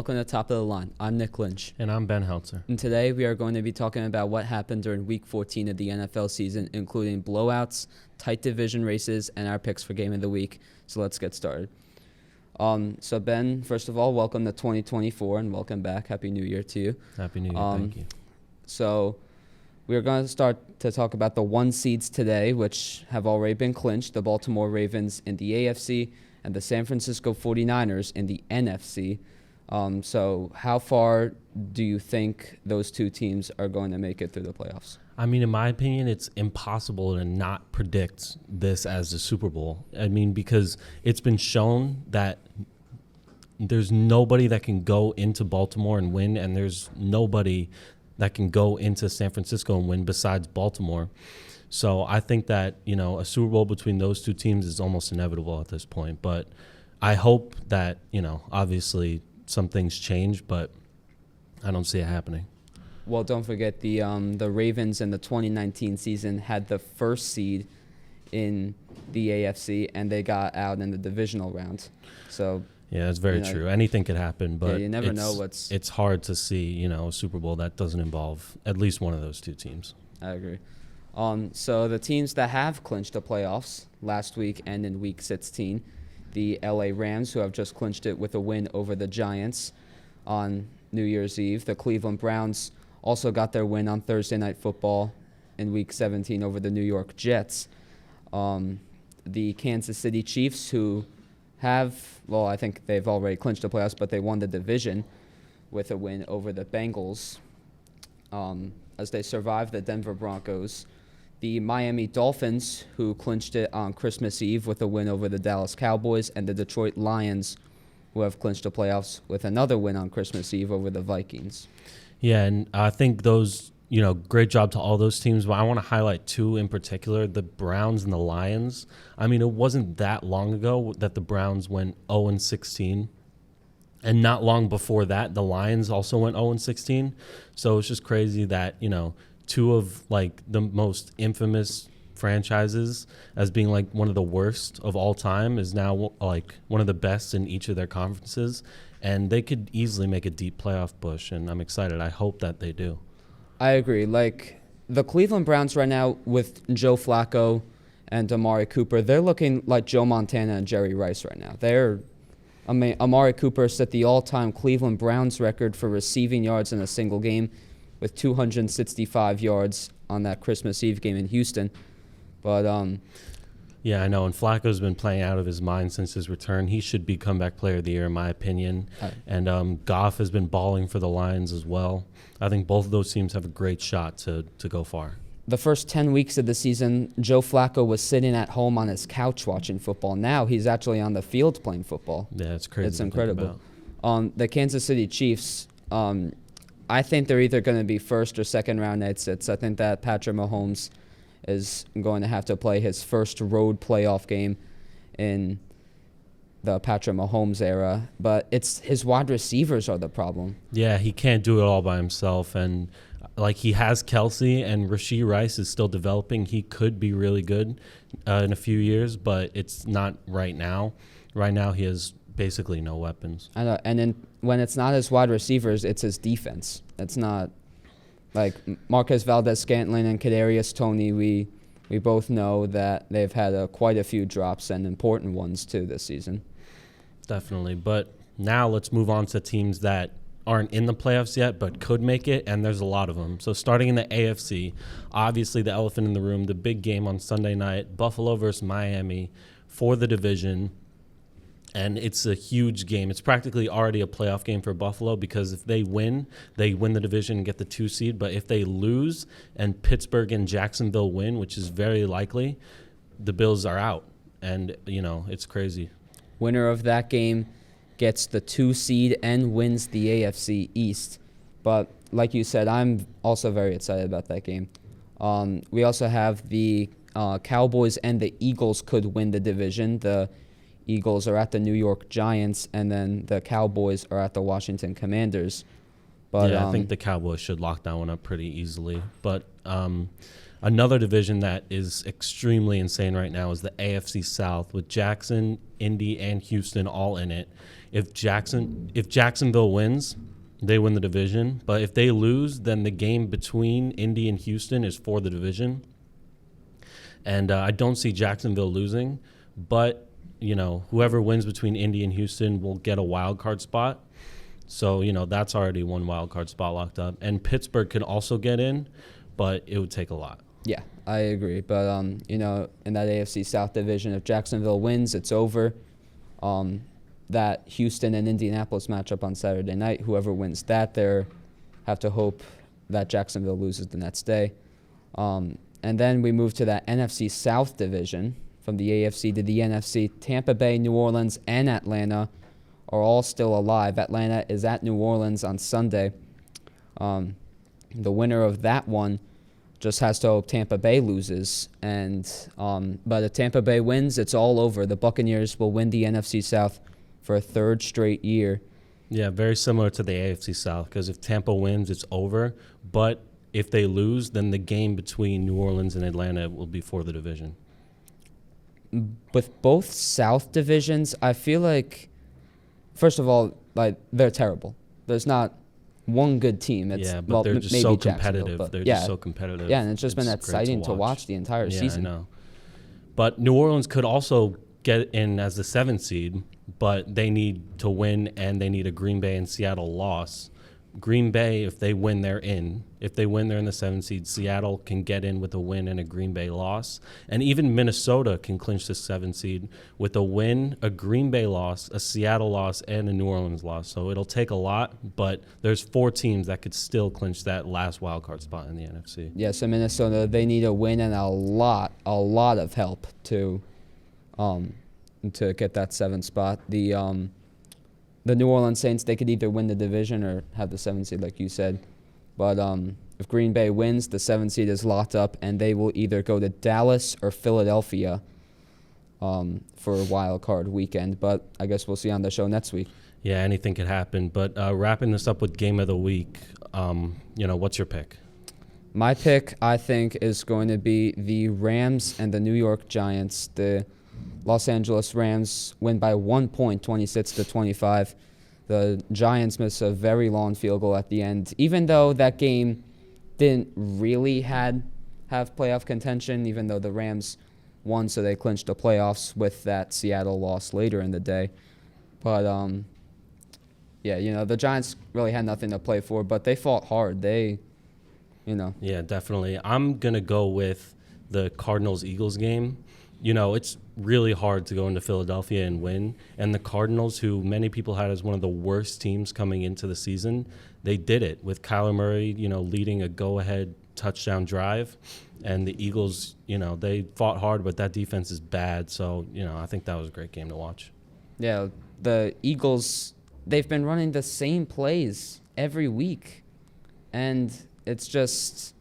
welcome to Top of the Line. I'm Nick Lynch. And I'm Ben Heltzer. And today we are going to be talking about what happened during Week 14 of the NFL season, including blowouts, tight division races, and our picks for Game of the Week. So let's get started. So Ben, first of all, welcome to 2024 and welcome back. Happy New Year to you. Happy New Year, thank you. So we're going to start to talk about the one seeds today, which have already been clinched, the Baltimore Ravens in the AFC and the San Francisco 49ers in the NFC. So how far do you think those two teams are going to make it through the playoffs? I mean, in my opinion, it's impossible to not predict this as the Super Bowl. I mean, because it's been shown that there's nobody that can go into Baltimore and win, and there's nobody that can go into San Francisco and win besides Baltimore. So I think that, a Super Bowl between those two teams is almost inevitable at this point. But I hope that, obviously some things change, but I don't see it happening. Well, don't forget the Ravens in the 2019 season had the first seed in the AFC, and they got out in the divisional round. So yeah, that's very true. Anything could happen, but you never know what's. It's hard to see, a Super Bowl that doesn't involve at least one of those two teams. I agree. So the teams that have clinched the playoffs last week and in Week 16, the LA Rams, who have just clinched it with a win over the Giants on New Year's Eve. The Cleveland Browns also got their win on Thursday Night Football in Week 17 over the New York Jets. The Kansas City Chiefs, who I think they've already clinched the playoffs, but they won the division with a win over the Bengals as they survived the Denver Broncos. The Miami Dolphins, who clinched it on Christmas Eve with a win over the Dallas Cowboys, and the Detroit Lions, who have clinched the playoffs with another win on Christmas Eve over the Vikings. Yeah, and I think those, great job to all those teams, but I want to highlight two in particular, the Browns and the Lions. I mean, it wasn't that long ago that the Browns went 0-16, and not long before that, the Lions also went 0-16. So it's just crazy that, two of the most infamous franchises as being one of the worst of all time is now one of the best in each of their conferences, and they could easily make a deep playoff push, and I'm excited. I hope that they do. I agree. The Cleveland Browns right now with Joe Flacco and Amari Cooper, they're looking like Joe Montana and Jerry Rice right now. Amari Cooper set the all-time Cleveland Browns record for receiving yards in a single game with 265 yards on that Christmas Eve game in Houston. But yeah, I know. And Flacco's been playing out of his mind since his return. He should be comeback player of the year, in my opinion. And Goff has been balling for the Lions as well. I think both of those teams have a great shot to go far. The first 10 weeks of the season, Joe Flacco was sitting at home on his couch watching football. Now he's actually on the field playing football. Yeah, it's crazy. It's incredible. The Kansas City Chiefs, I think they're either going to be first or second round exits. I think that Patrick Mahomes is going to have to play his first road playoff game in the Patrick Mahomes era. But it's his wide receivers are the problem. Yeah, he can't do it all by himself. And he has Kelsey, and Rashee Rice is still developing. He could be really good in a few years, but it's not right now. Right now he has basically no weapons. I know, and then when it's not his wide receivers, it's his defense. It's not Marquez Valdez-Scantling and Kadarius Toney. We both know that they've had quite a few drops, and important ones too this season. Definitely, but now let's move on to teams that aren't in the playoffs yet but could make it, and there's a lot of them. So starting in the AFC, obviously the elephant in the room, the big game on Sunday night, Buffalo versus Miami for the division. And it's a huge game. It's practically already a playoff game for Buffalo because if they win the division and get the 2 seed. But if they lose and Pittsburgh and Jacksonville win, which is very likely, the Bills are out. And, it's crazy. Winner of that game gets the 2 seed and wins the AFC East. But like you said, I'm also very excited about that game. We also have the Cowboys and the Eagles could win the division. The Eagles are at the New York Giants, and then the Cowboys are at the Washington Commanders. But I think the Cowboys should lock that one up pretty easily. But another division that is extremely insane right now is the AFC South with Jackson, Indy, and Houston all in it. If Jacksonville wins, they win the division. But if they lose, then the game between Indy and Houston is for the division. And I don't see Jacksonville losing, but whoever wins between Indy and Houston will get a wild card spot. So that's already one wild card spot locked up. And Pittsburgh could also get in, but it would take a lot. Yeah, I agree. But in that AFC South division, if Jacksonville wins, it's over. That Houston and Indianapolis matchup on Saturday night, whoever wins that, they have to hope that Jacksonville loses the next day. And then we move to that NFC South division. From the AFC to the NFC, Tampa Bay, New Orleans, and Atlanta are all still alive. Atlanta is at New Orleans on Sunday. The winner of that one just has to hope Tampa Bay loses. But if Tampa Bay wins, it's all over. The Buccaneers will win the NFC South for a third straight year. Yeah, very similar to the AFC South, because if Tampa wins, it's over. But if they lose, then the game between New Orleans and Atlanta will be for the division. With both South divisions, I feel like, first of all, they're terrible. There's not one good team. But they're just so competitive. Just so competitive. Yeah, and it's just been exciting to watch the entire season. I know. But New Orleans could also get in as the 7th seed, but they need to win, and they need a Green Bay and Seattle loss. Green Bay, if they win, they're in. If they win, they're in the 7th seed. Seattle can get in with a win and a Green Bay loss. And even Minnesota can clinch the 7th seed with a win, a Green Bay loss, a Seattle loss, and a New Orleans loss. So it'll take a lot, but there's 4 teams that could still clinch that last wild card spot in the NFC. Yeah, so Minnesota, they need a win and a lot of help to get that 7th spot. The New Orleans Saints, they could either win the division or have the 7th seed, like you said. But if Green Bay wins, the 7th seed is locked up, and they will either go to Dallas or Philadelphia for a wild card weekend. But I guess we'll see on the show next week. Yeah, anything could happen. But wrapping this up with Game of the Week, what's your pick? My pick, I think, is going to be the Rams and the New York Giants. The Los Angeles Rams win by 1 point, 26-25. The Giants miss a very long field goal at the end. Even though that game didn't really have playoff contention, even though the Rams won, so they clinched the playoffs with that Seattle loss later in the day. But, the Giants really had nothing to play for, but they fought hard. Yeah, definitely. I'm going to go with the Cardinals-Eagles game. It's really hard to go into Philadelphia and win. And the Cardinals, who many people had as one of the worst teams coming into the season, they did it with Kyler Murray, leading a go-ahead touchdown drive. And the Eagles, they fought hard, but that defense is bad. So, I think that was a great game to watch. Yeah, the Eagles, they've been running the same plays every week. And it's just,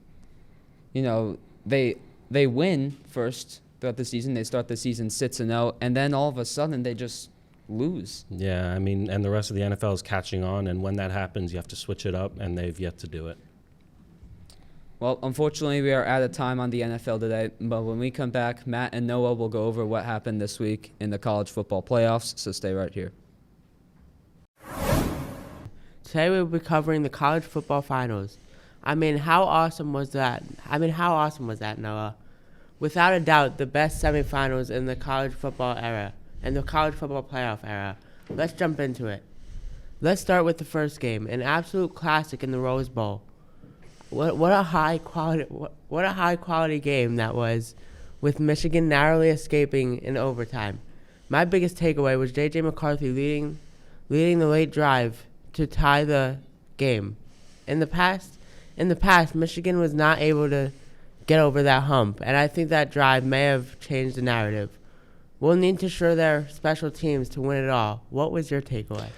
they win first throughout the season. They start the season 6-0, and then all of a sudden they just lose. Yeah, and the rest of the NFL is catching on, and when that happens, you have to switch it up, and they've yet to do it. Well, unfortunately, we are out of time on the NFL today, but when we come back, Matt and Noah will go over what happened this week in the college football playoffs, so stay right here. Today we'll be covering the college football finals. How awesome was that? Noah? Without a doubt, the best semifinals in the college football era and the college football playoff era. Let's jump into it. Let's start with the first game, an absolute classic in the Rose Bowl. What a high quality game that was, with Michigan narrowly escaping in overtime. My biggest takeaway was J.J. McCarthy leading the late drive to tie the game. In the past, Michigan was not able to get over that hump, and I think that drive may have changed the narrative. We'll need to show their special teams to win it all. What was your takeaway?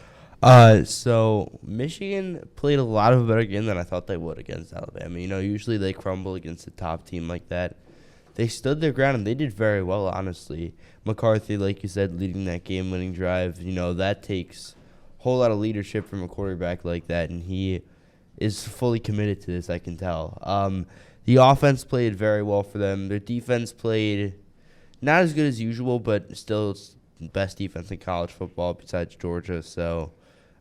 So Michigan played a lot of a better game than I thought they would against Alabama. Usually they crumble against a top team like that. They stood their ground, and they did very well, honestly. McCarthy, like you said, leading that game-winning drive, that takes a whole lot of leadership from a quarterback like that, and he is fully committed to this, I can tell. The offense played very well for them. Their defense played not as good as usual, but still best defense in college football besides Georgia. So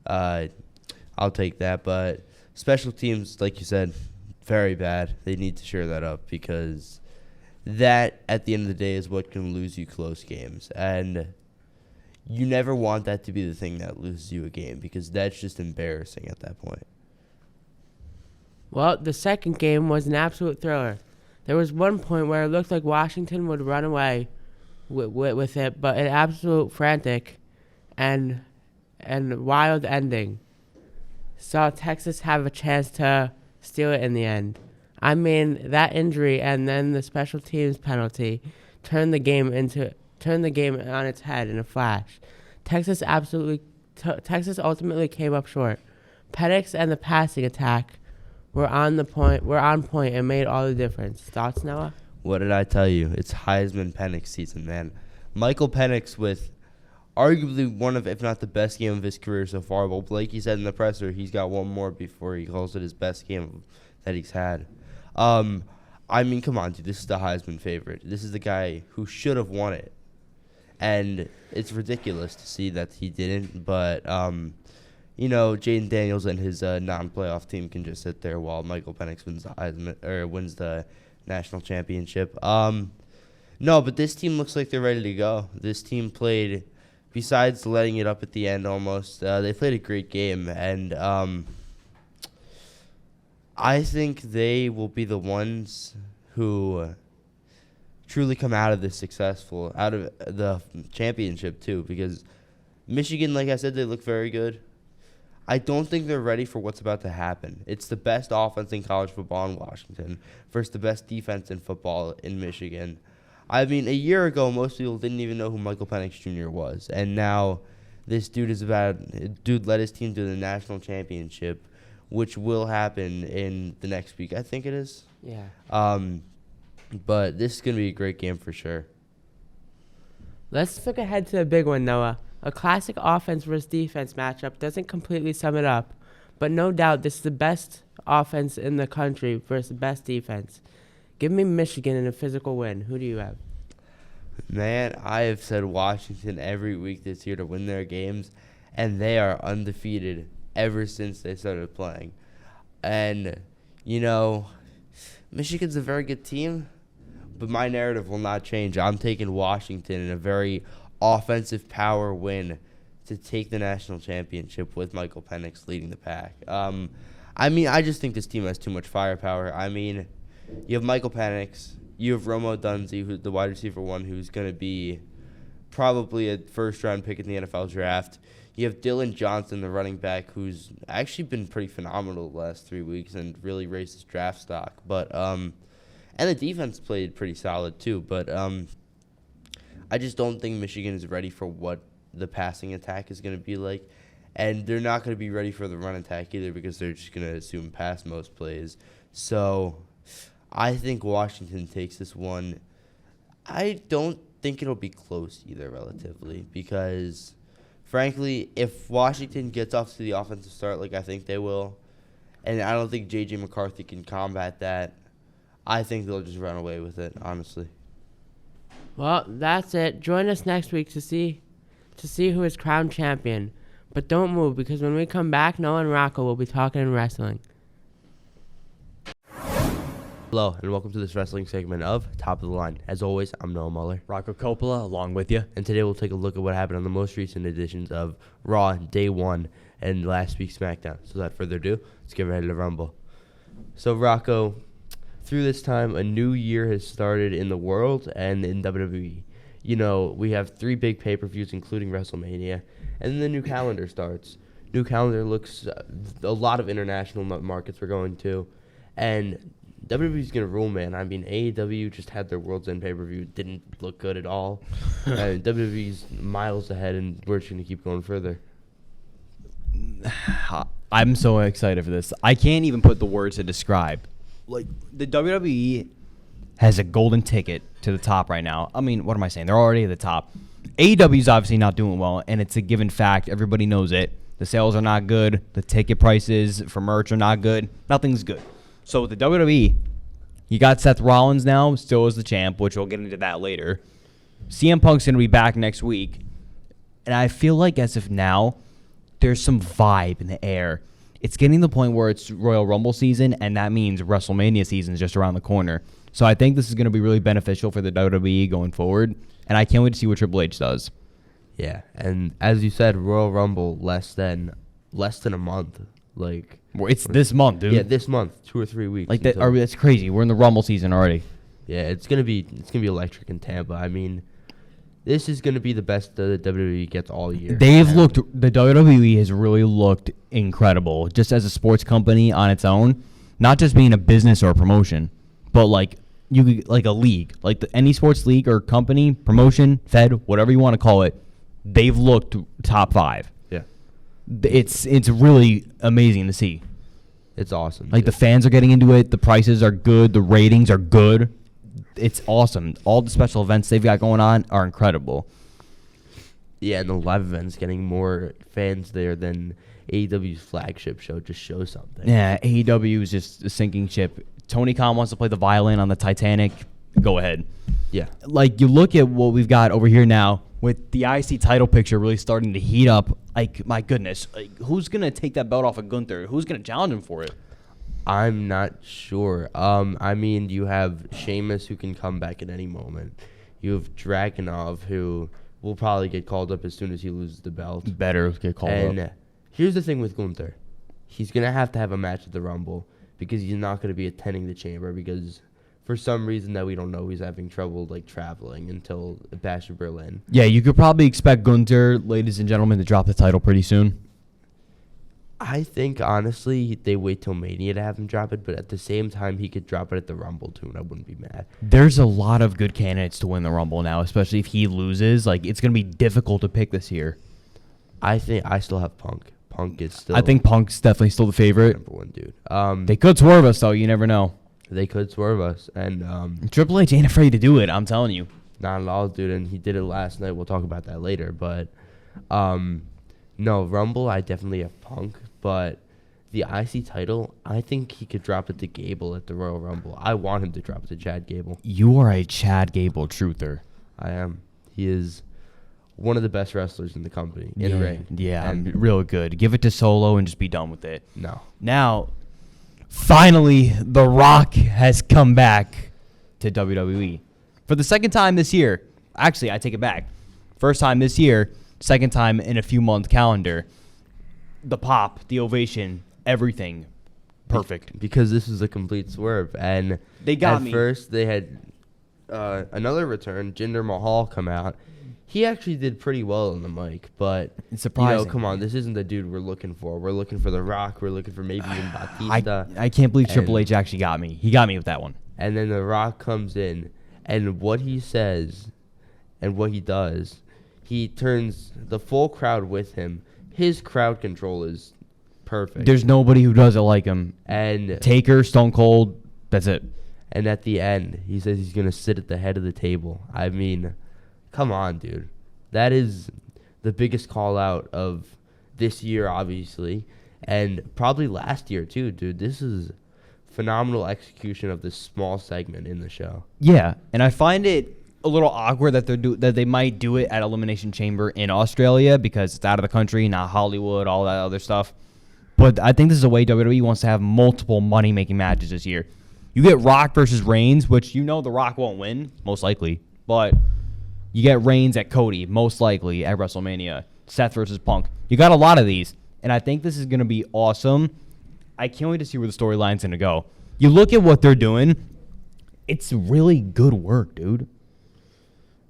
I'll take that. But special teams, like you said, very bad. They need to shore that up because that, at the end of the day, is what can lose you close games. And you never want that to be the thing that loses you a game because that's just embarrassing at that point. Well, the second game was an absolute thriller. There was one point where it looked like Washington would run away with it, but an absolute frantic and wild ending saw Texas have a chance to steal it in the end. I mean, that injury and then the special teams penalty turned the game on its head in a flash. Texas ultimately came up short. Penix and the passing attack were on point and made all the difference. Thoughts, Noah? What did I tell you? It's Heisman Penix season, man. Michael Penix with arguably one of, if not the best game of his career so far. But like he said in the presser, he's got one more before he calls it his best game that he's had. I mean, come on, dude. This is the Heisman favorite. This is the guy who should have won it. And it's ridiculous to see that he didn't. But, Jaden Daniels and his non-playoff team can just sit there while Michael Penix wins the Heisman or wins the national championship. No, but this team looks like they're ready to go. This team played, besides letting it up at the end almost, they played a great game. And I think they will be the ones who truly come out of this successful, out of the championship too, because Michigan, like I said, they look very good. I don't think they're ready for what's about to happen. It's the best offense in college football in Washington versus the best defense in football in Michigan. I mean, a year ago, most people didn't even know who Michael Penix Jr. was, and now this dude led his team to the national championship, which will happen in the next week, I think it is. Yeah. But this is going to be a great game for sure. Let's look ahead to the big one, Noah. A classic offense versus defense matchup doesn't completely sum it up, but no doubt this is the best offense in the country versus the best defense. Give me Michigan in a physical win. Who do you have? Man, I have said Washington every week this year to win their games, and they are undefeated ever since they started playing. And, Michigan's a very good team, but my narrative will not change. I'm taking Washington in a very offensive power win to take the national championship with Michael Penix leading the pack. I just think this team has too much firepower. I mean, you have Michael Penix, you have Romo Dunze, who's the wide receiver one, who's going to be probably a first-round pick in the NFL draft. You have Dylan Johnson, the running back, who's actually been pretty phenomenal the last 3 weeks and really raised his draft stock. But and the defense played pretty solid too. But I just don't think Michigan is ready for what the passing attack is going to be like. And they're not going to be ready for the run attack either because they're just going to assume pass most plays. So I think Washington takes this one. I don't think it'll be close either relatively because, frankly, if Washington gets off to the offensive start like I think they will, and I don't think J.J. McCarthy can combat that, I think they'll just run away with it, honestly. Well, that's it. Join us next week to see who is crowned champion. But don't move because when we come back, Noah and Rocco will be talking wrestling. Hello, and welcome to this wrestling segment of Top of the Line. As always, I'm Noah Muller. Rocco Coppola along with you. And today we'll take a look at what happened on the most recent editions of Raw Day 1 and last week's SmackDown. So without further ado, let's get ready to rumble. So Rocco, through this time, a new year has started in the world and in WWE. We have 3 big pay-per-views, including WrestleMania, and then the new calendar starts. New calendar looks a lot of international markets we're going to, and WWE's going to rule, man. I mean, AEW just had their World's End pay-per-view. Didn't look good at all. WWE's miles ahead, and we're just going to keep going further. I'm so excited for this. I can't even put the words to describe. Like, the WWE has a golden ticket to the top right now. I mean, what am I saying? They're already at the top. AEW's obviously not doing well, and it's a given fact. Everybody knows it. The sales are not good. The ticket prices for merch are not good. Nothing's good. So with the WWE, you got Seth Rollins now, still as the champ, which we'll get into that later. CM Punk's going to be back next week. And I feel like as of now, there's some vibe in the air. It's getting to the point where it's Royal Rumble season, and that means WrestleMania season is just around the corner. So I think this is going to be really beneficial for the WWE going forward, and I can't wait to see what Triple H does. Yeah, and as you said, Royal Rumble less than a month. Like It's this month, dude. yeah, this month, 2 or 3 weeks. Like that, until- that's crazy. We're in the Rumble season already. Yeah, it's gonna be electric in Tampa. I mean, this is gonna be the best the WWE gets all year. The WWE has really looked incredible, just as a sports company on its own, not just being a business or a promotion, but like a league, like any sports league or company, promotion, fed, whatever you want to call it. They've looked top 5. Yeah, It's really amazing to see. it's awesome. Like the fans are getting into it, the prices are good, the ratings are good. It's awesome. All the special events they've got going on are incredible. Yeah, and the live events getting more fans there than AEW's flagship show just shows something. Yeah, AEW is just a sinking ship. Tony Khan wants to play the violin on the Titanic. Go ahead. Yeah. Like, you look at what we've got over here now with the IC title picture really starting to heat up. Like, my goodness. Like, who's going to take that belt off of Gunther? Who's going to challenge him for it? I'm not sure. I mean, you have Sheamus who can come back at any moment. You have Dragunov who will probably get called up as soon as he loses the belt. Better get called And up. here's the thing with Gunther. He's going to have a match at the Rumble because he's not going to be attending the Chamber because for some reason that we don't know, he's having trouble like traveling until Bash in Berlin. Yeah, you could probably expect Gunther, ladies and gentlemen, to drop the title pretty soon. I think, honestly, they wait till Mania to have him drop it, but at the same time, he could drop it at the Rumble, too, and I wouldn't be mad. There's a lot of good candidates to win the Rumble now, especially if he loses. Like, it's going to be difficult to pick this year. I think I still have Punk. Punk is still I think Punk's definitely still the favorite. number one dude. They could swerve us, though. You never know. They could swerve us, and Triple H ain't afraid to do it, I'm telling you. not at all, dude, and he did it last night. We'll talk about that later, but no, Rumble, I definitely have Punk, but the IC title, I think he could drop it to Gable at the Royal Rumble. I want him to drop it to Chad Gable. You are a Chad Gable truther. I am. He is one of the best wrestlers in the company, in the ring. Yeah, And real good. Give it to Solo and just be done with it. no. Now, finally, The Rock has come back to WWE. For the second time this year. Actually, I take it back. First time this year, second time in a few-month calendar. The pop, the ovation, everything. Perfect. Because this is a complete swerve. And They got at me. first, they had another return, Jinder Mahal, come out. He actually did pretty well on the mic, but It's surprising. come on, this isn't the dude we're looking for. We're looking for The Rock. We're looking for maybe even Batista. I can't believe Triple And- H actually got me. He got me with that one. And then The Rock comes in, and what he says and what he does, he turns the full crowd with him. His crowd control is perfect. There's nobody who does it like him. and Taker, Stone Cold, that's it. and at the end, he says he's gonna sit at the head of the table. I mean, come on, dude. That is the biggest call out of this year, obviously, and probably last year too, dude. This is phenomenal execution of this small segment in the show. Yeah, and I find it a little awkward that that they might do it at Elimination Chamber in Australia because it's out of the country, not Hollywood, all that other stuff. But I think this is a way WWE wants to have multiple money-making matches this year. You get Rock versus Reigns, which you know The Rock won't win, most likely. But you get Reigns at Cody, most likely at WrestleMania. Seth versus Punk. You got a lot of these, and I think this is going to be awesome. I can't wait to see where the storyline's going to go. You look at what they're doing, it's really good work, dude.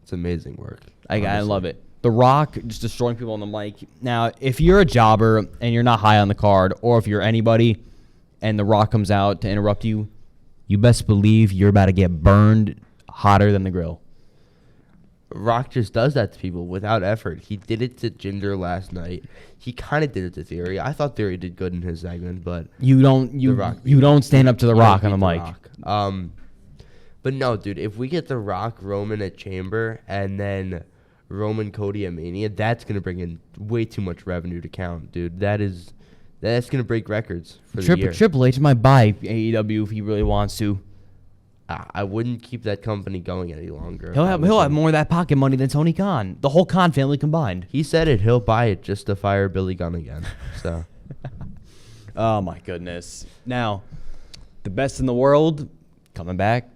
It's amazing work. I honestly. love it. The Rock just destroying people on the mic. Now, if you're a jobber and you're not high on the card, or if you're anybody and The Rock comes out to interrupt you, you best believe you're about to get burned hotter than the grill. Rock just does that to people without effort. He did it to Jinder last night. He kind of did it to Theory. I thought Theory did good in his segment, but You don't stand up to The you Rock don't on the beat mic. Rock. But no, dude, if we get The Rock, Roman at Chamber, and then Roman Cody at Mania, that's gonna bring in way too much revenue to count, dude. That's gonna break records for the year. Triple H might buy AEW if he really wants to. I wouldn't keep that company going any longer. He'll have more of that pocket money than Tony Khan, the whole Khan family combined. He said it. He'll buy it just to fire Billy Gunn again. So, Oh my goodness. Now, the best in the world coming back.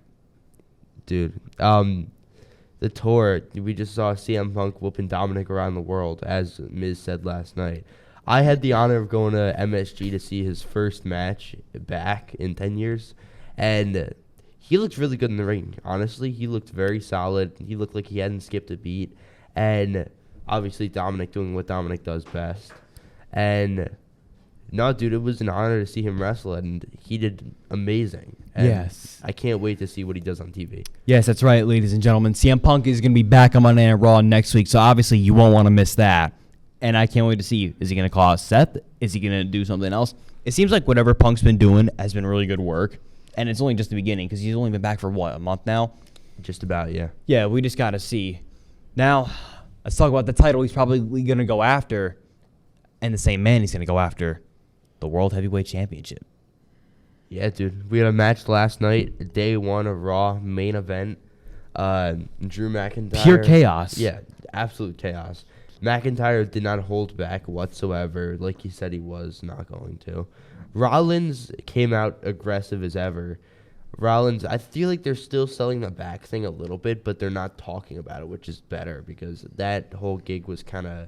dude, the tour, we just saw CM Punk whooping Dominic around the world, as Miz said last night. I had the honor of going to MSG to see his first match back in 10 years, and he looked really good in the ring. Honestly, he looked very solid. He looked like he hadn't skipped a beat, and obviously Dominic doing what Dominic does best. And no, dude, it was an honor to see him wrestle, and he did amazing. And Yes. I can't wait to see what he does on TV. Yes, that's right, ladies and gentlemen. CM Punk is going to be back on Monday Night Raw next week, so obviously you won't want to miss that. And I can't wait to see, is he going to call out Seth? Is he going to do something else? It seems like whatever Punk's been doing has been really good work, and it's only just the beginning because he's only been back for, what, a month now? Just about, yeah. Yeah, we just got to see. Now, let's talk about the title he's probably going to go after, and the same man he's going to go after, the World Heavyweight Championship. Yeah, dude. We had a match last night, day one of Raw, main event. Drew McIntyre. Pure chaos. Yeah, absolute chaos. McIntyre did not hold back whatsoever, like he said he was not going to. Rollins came out aggressive as ever. Rollins, I feel like they're still selling the back thing a little bit, but they're not talking about it, which is better because that whole gig was kind of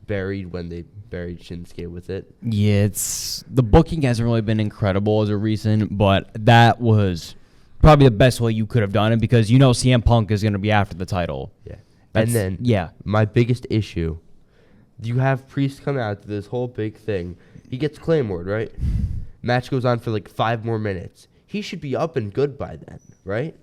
buried when they buried Shinsuke with it. Yeah, the booking hasn't really been incredible as a recent, but that was probably the best way you could have done it because you know CM Punk is going to be after the title. Yeah. That's, And then yeah, my biggest issue, you have Priest come out to this whole big thing. He gets Claymored, right? Match goes on for like 5 more minutes. He should be up and good by then, right?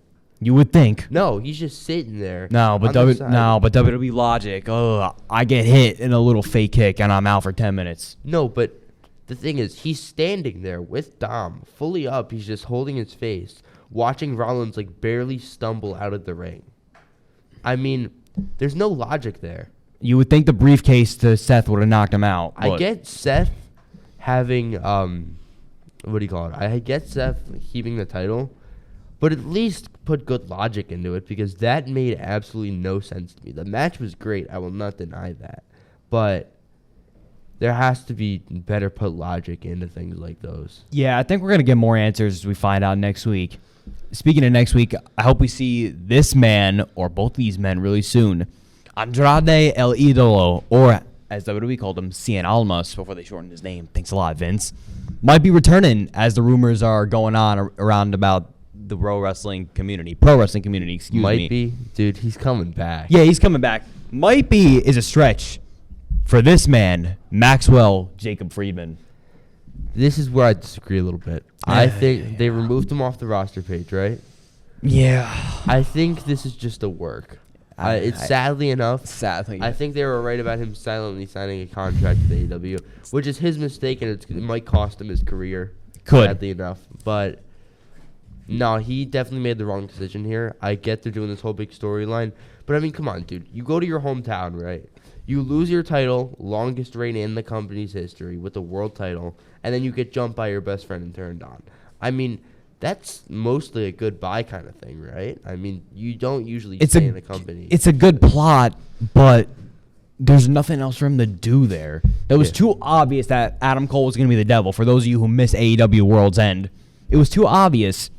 you would think. No, he's just sitting there. No, but on the side. WWE logic. Oh, I get hit in a little fake kick and I'm out for 10 minutes. No, but the thing is, he's standing there with Dom, fully up. He's just holding his face, watching Rollins like barely stumble out of the ring. I mean, there's no logic there. You would think the briefcase to Seth would have knocked him out. I but get Seth having what do you call it? I get Seth keeping the title, but at least put good logic into it because that made absolutely no sense to me. The match was great. I will not deny that, but there has to be better put logic into things like those. Yeah, I think we're going to get more answers as we find out next week. Speaking of next week, I hope we see this man or both these men really soon. Andrade El Idolo, or as WWE called him, Cien Almas, before they shortened his name. Thanks a lot, Vince. Might be returning as the rumors are going on around about the pro wrestling community, excuse me. Might be. Dude, he's coming back. Yeah, he's coming back. Might be is a stretch for this man, Maxwell Jacob Friedman. This is where I disagree a little bit. I think they removed him off the roster page, right? Yeah. I think this is just a work. It's sadly enough. Sadly. I think they were right about him silently signing a contract with AEW, which is his mistake, and it might cost him his career. Could. Sadly enough. But, no, he definitely made the wrong decision here. I get they're doing this whole big storyline. But, I mean, come on, dude. You go to your hometown, right? You lose your title, longest reign in the company's history with the world title, and then you get jumped by your best friend and turned on. I mean, that's mostly a goodbye kind of thing, right? I mean, you don't usually stay in a company. It's a good plot, but there's nothing else for him to do there. It was too obvious that Adam Cole was going to be the devil. For those of you who miss AEW World's End, it was too obvious.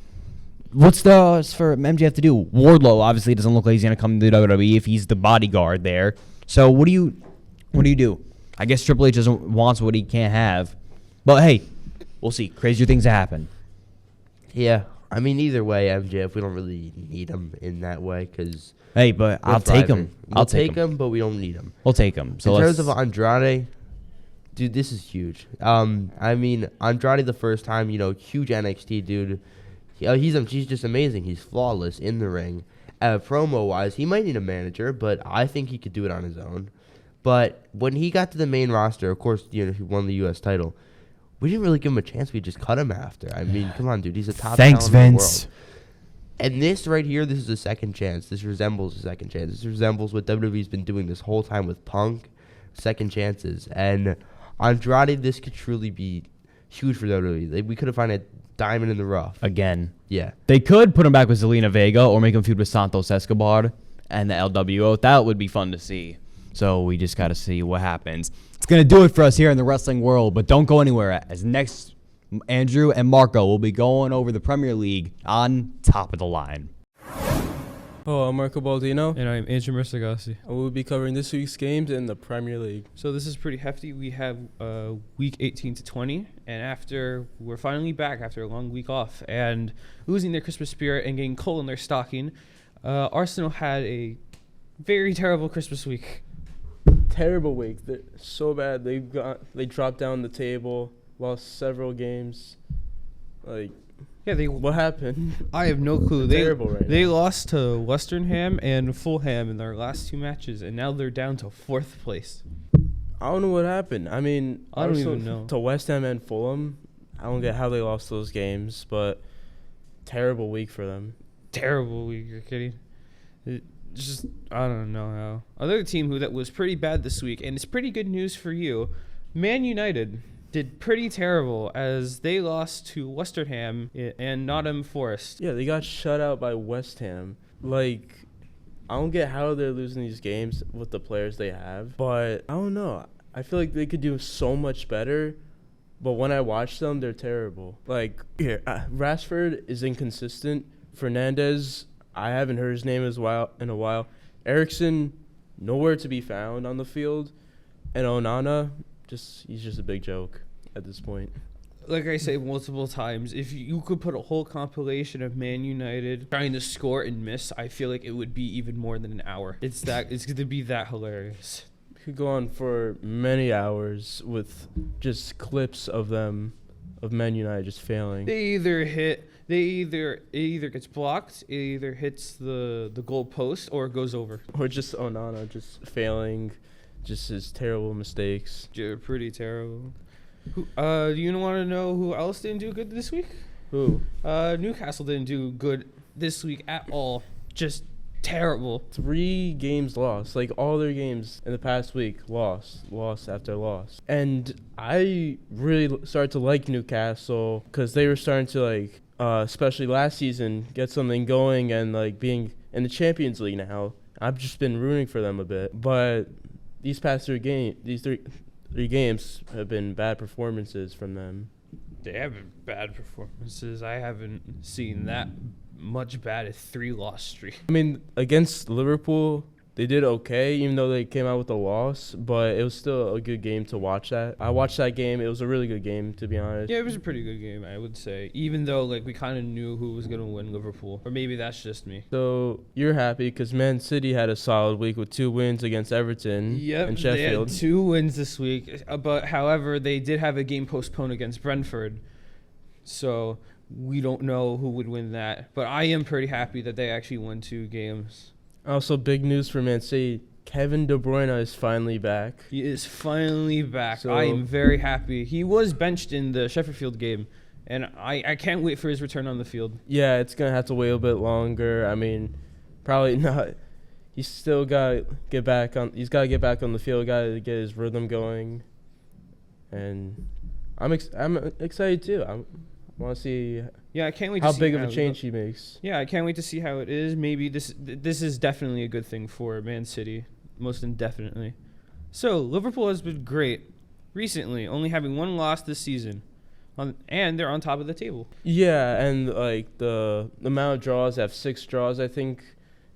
What's for MJF to do? Wardlow obviously doesn't look like he's going to come to WWE if he's the bodyguard there. So what do you do? I guess Triple H wants what he can't have. But hey, we'll see. Crazier things happen. Yeah. I mean, either way, MJF, we don't really need him in that way because Hey, but I'll take him. I'll take him, but we don't need him. We'll take him. So in terms of Andrade, dude, this is huge. I mean, Andrade the first time, huge NXT dude. He's just amazing. He's flawless in the ring. Promo-wise, he might need a manager, but I think he could do it on his own. But when he got to the main roster, of course, he won the U.S. title. We didn't really give him a chance. We just cut him after. I mean, come on, dude. He's a top talent in the Vince. world. And this right here, this is a second chance. This resembles a second chance. This resembles what WWE's been doing this whole time with Punk, second chances. And Andrade, this could truly be huge for WWE. We could have found diamond in the rough. again. Yeah. They could put him back with Zelina Vega or make him feud with Santos Escobar and the LWO. That would be fun to see. So we just got to see what happens. It's going to do it for us here in the wrestling world, but don't go anywhere. As next, Andrew and Marco will be going over the Premier League on Top of the Line. Hello, I'm Marco Baldino, And I'm Andrew Mirzaaghasi. and we'll be covering this week's games in the Premier League. So this is pretty hefty. We have week 18 to 20, and we're finally back after a long week off and losing their Christmas spirit and getting coal in their stocking. Arsenal had a very terrible Christmas week. Terrible week. They're so bad. They dropped down the table, lost several games. What happened? I have no clue. Terrible right They now. lost to Western Ham and Fulham in their last two matches, and now they're down to 4th place. I don't know what happened. I mean, I don't Arsenal even know. To West Ham and Fulham, I don't get how they lost those games, but terrible week for them. Terrible week. You're kidding? I don't know how. Another team that was pretty bad this week, and it's pretty good news for you. Man United did pretty terrible as they lost to Western Ham and Nottingham Forest. Yeah, they got shut out by West Ham. I don't get how they're losing these games with the players they have, but I don't know. I feel like they could do so much better, but when I watch them, they're terrible. Rashford is inconsistent. Fernandez, I haven't heard his name in a while. Eriksson, nowhere to be found on the field. And Onana, he's just a big joke at this point. Like I say multiple times, if you could put a whole compilation of Man United trying to score and miss, I feel like it would be even more than an hour. It's going to be that hilarious. Could go on for many hours with just clips of Man United just failing. It either gets blocked, it either hits the goal post, or it goes over. Or just Onana just failing, just his terrible mistakes. They're pretty terrible. Do you want to know who else didn't do good this week? Who? Newcastle didn't do good this week at all. Just terrible. 3 games lost. All their games in the past week, lost after loss. And I really started to like Newcastle because they were starting to especially last season, get something going and being in the Champions League now. I've just been rooting for them a bit, but these past three games have been bad performances from them. They have been bad performances. I haven't seen that much bad. A 3-loss streak. I mean, against Liverpool, they did okay, even though they came out with a loss, but it was still a good game to watch that. I watched that game. It was a really good game, to be honest. Yeah, it was a pretty good game, I would say. Even though we kind of knew who was going to win Liverpool. Or maybe that's just me. So you're happy because Man City had a solid week with 2 wins against Everton and Sheffield. They had 2 wins this week. But, however, they did have a game postponed against Brentford. So we don't know who would win that. But I am pretty happy that they actually won 2 games. Also, big news for Man City. Kevin De Bruyne is finally back. He is finally back. So- I am very happy. He was benched in the Sheffield game, and I can't wait for his return on the field. Yeah, it's going to have to wait a bit longer. I mean, probably not. He's still got to get back on. He's got to get back on the field. Got to get his rhythm going. And I'm excited too. I want to see Yeah, I can't wait how to see big of how a it change goes. he makes. Yeah, I can't wait to see how it is. Maybe this is definitely a good thing for Man City, most indefinitely. So, Liverpool has been great recently, only having 1 loss this season. And they're on top of the table. Yeah, and the amount of draws, they have 6 draws, I think,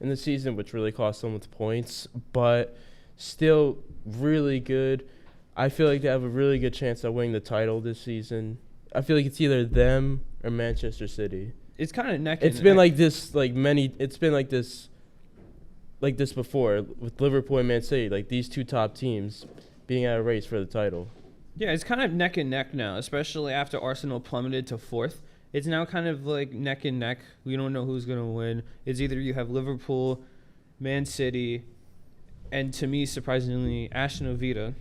in the season, which really cost them with points, but still really good. I feel like they have a really good chance at winning the title this season. I feel like it's either them or Manchester City. It's kind of neck. It's been like this, it's been like this before with Liverpool and Man City, these 2 top teams being at a race for the title. Yeah, it's kind of neck and neck now, especially after Arsenal plummeted to 4th. It's now kind of neck and neck. We don't know who's going to win. It's either you have Liverpool, Man City, and to me, surprisingly, Aston Villa,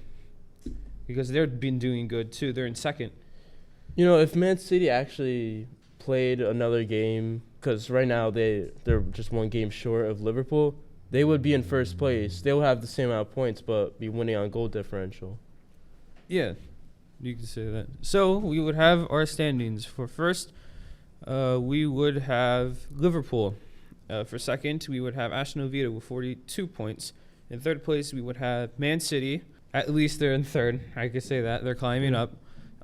because they've been doing good too. They're in 2nd. If Man City actually played another game, because right now they're just 1 game short of Liverpool, they would be in 1st place. They will have the same amount of points, but be winning on goal differential. Yeah, you could say that. So we would have our standings for first. We would have Liverpool. For second, we would have Aston Villa with 42 points. In third place, we would have Man City. At least they're in third. I could say that. They're climbing up.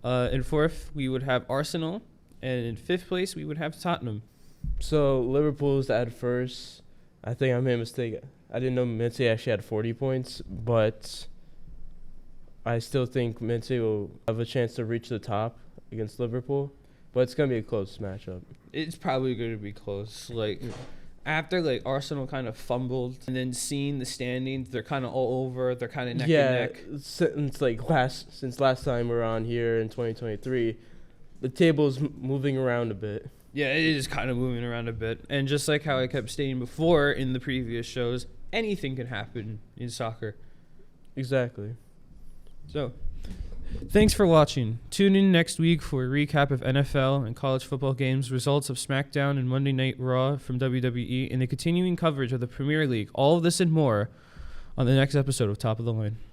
In fourth, we would have Arsenal. And in fifth place, we would have Tottenham. So Liverpool's at first. I think I made a mistake. I didn't know Man City actually had 40 points, but I still think Man City will have a chance to reach the top against Liverpool. But it's going to be a close matchup. It's probably going to be close. Like, after, like, Arsenal kind of fumbled and then seeing the standings, they're kind of all over. They're kind of neck and neck. Since last time we were on here in 2023, the table's moving around a bit. Yeah, it is kind of moving around a bit. And just like how I kept stating before in the previous shows, anything can happen in soccer. Exactly. So, thanks for watching. Tune in next week for a recap of NFL and college football games, results of SmackDown and Monday Night Raw from WWE, and the continuing coverage of the Premier League. All of this and more on the next episode of Top of the Line.